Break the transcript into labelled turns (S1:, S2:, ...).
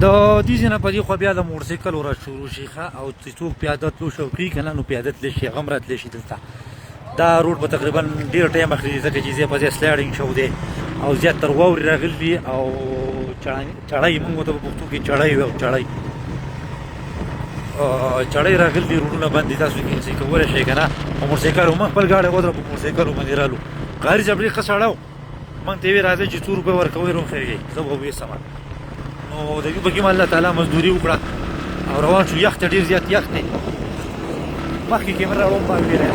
S1: د دې ځای نه په دې خوا بیا د موټرسایکل ورځ شروع شي ښه، او چې څوک پیاده تلو شوقي که نه نو پیاده تللی شي، هغه هم راتلی شي دلته. دا روډ به تقریبا ډېر ټایم اخلي ځکه چې ځای په ځای سلایډینګ شوی دی او زیات تر واورې راغلي دي او چړی مونږ ورته په پښتو کې چړی وي او چړی راغلي دي، روډونه بند دي. تاسو چې کولی شئ که نه په موټرسایکل هم خپل ګاډی ودره، په موټرسایکل باندې رالو. غاري صاحب ډېر ښه سړی و، موږ ته یې ویل راځئ چې څو روپۍ ورکوئ روښیږئ، زه به ویسمه. نو د دې پکې الله تعالی مزدوري وکړه او روان شو. یخ ته ډېر زیات یخ دی. مخکې کیمره راوړم ما ویلی